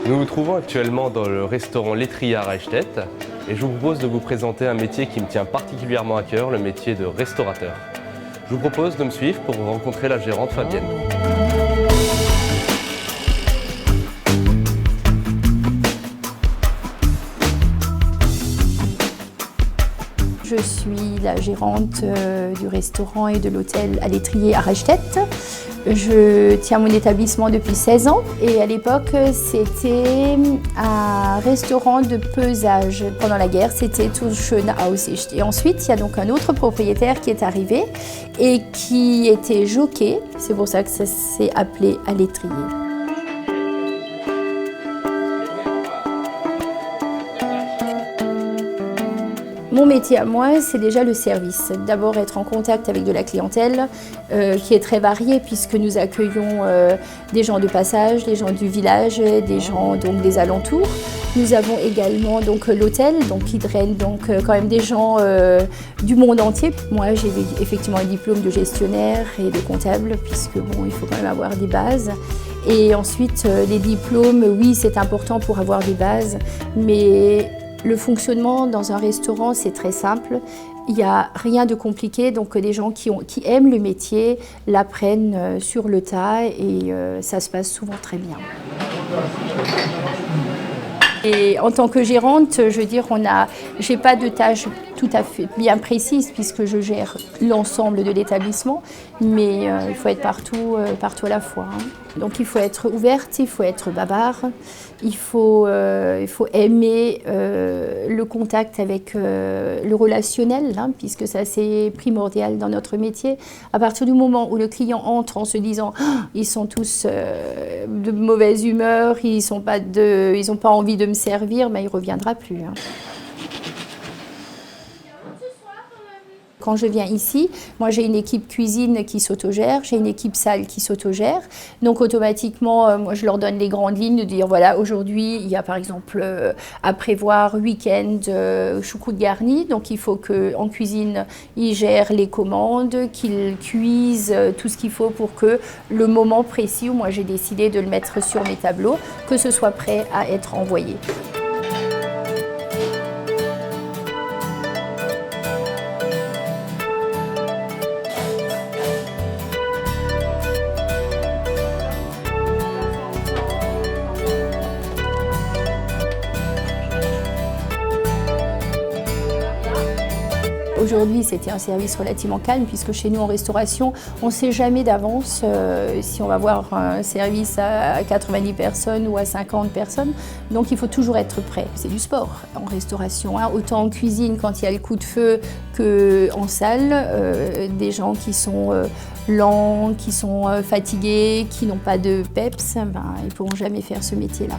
Nous nous trouvons actuellement dans le restaurant L'Étrier à Reichstett et je vous propose de vous présenter un métier qui me tient particulièrement à cœur, le métier de restaurateur. Je vous propose de me suivre pour rencontrer la gérante Fabienne. Je suis la gérante du restaurant et de l'hôtel à L'Étrier à Reichstett. Je tiens mon établissement depuis 16 ans et à l'époque c'était un restaurant de pesage. Pendant la guerre c'était tout schön Aussicht. Et ensuite il y a donc un autre propriétaire qui est arrivé et qui était jockey. C'est pour ça que ça s'est appelé à L'Étrier. Mon métier à moi, c'est déjà le service. D'abord être en contact avec de la clientèle qui est très variée puisque nous accueillons des gens de passage, des gens du village, des gens donc des alentours. Nous avons également donc l'hôtel qui draine donc quand même des gens du monde entier. Moi, j'ai effectivement un diplôme de gestionnaire et de comptable puisque bon, il faut quand même avoir des bases. Et ensuite, les diplômes, oui, c'est important pour avoir des bases, mais le fonctionnement dans un restaurant, c'est très simple. Il n'y a rien de compliqué, donc les gens qui aiment le métier l'apprennent sur le tas et ça se passe souvent très bien. Et en tant que gérante, je veux dire, j'ai pas de tâches tout à fait bien précises puisque je gère l'ensemble de l'établissement, mais il faut être partout à la fois. Donc il faut être ouverte, il faut être bavard, il faut aimer le contact avec le relationnel, puisque ça c'est primordial dans notre métier. À partir du moment où le client entre en se disant oh, ils sont tous de mauvaise humeur, ils n'ont pas envie de me servir, mais il ne reviendra plus. Quand je viens ici, moi j'ai une équipe cuisine qui s'autogère, j'ai une équipe salle qui s'autogère. Donc automatiquement, moi je leur donne les grandes lignes de dire voilà, aujourd'hui il y a par exemple à prévoir week-end choucroute garnie. Donc il faut qu'en cuisine, ils gèrent les commandes, qu'ils cuisent tout ce qu'il faut pour que le moment précis où moi j'ai décidé de le mettre sur mes tableaux, que ce soit prêt à être envoyé. Aujourd'hui, c'était un service relativement calme puisque chez nous en restauration, on ne sait jamais d'avance si on va voir un service à 90 personnes ou à 50 personnes. Donc il faut toujours être prêt. C'est du sport en restauration, autant en cuisine quand il y a le coup de feu qu'en salle. Des gens qui sont lents, qui sont fatigués, qui n'ont pas de peps, ils ne pourront jamais faire ce métier-là.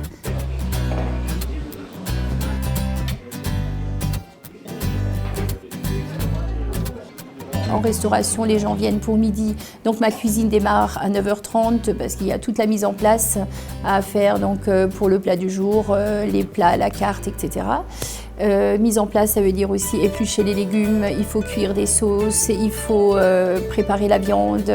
En restauration, les gens viennent pour midi, donc ma cuisine démarre à 9h30 parce qu'il y a toute la mise en place à faire donc, pour le plat du jour, les plats à la carte, etc. Mise en place, ça veut dire aussi éplucher les légumes, il faut cuire des sauces, il faut préparer la viande.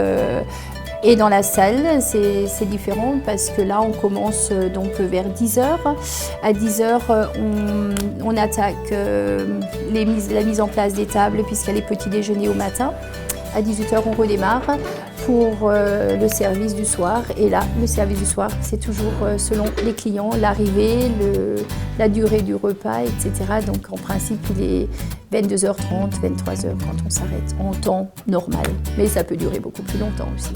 Et dans la salle, c'est différent parce que là, on commence donc vers 10h. À 10h, on attaque la mise en place des tables puisqu'il y a les petits déjeuners au matin. À 18h, on redémarre pour le service du soir. Et là, le service du soir, c'est toujours selon les clients, l'arrivée, la durée du repas, etc. Donc en principe, il est 22h30, 23h quand on s'arrête en temps normal. Mais ça peut durer beaucoup plus longtemps aussi.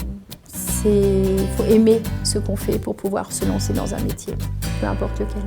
Il faut aimer ce qu'on fait pour pouvoir se lancer dans un métier, peu importe lequel.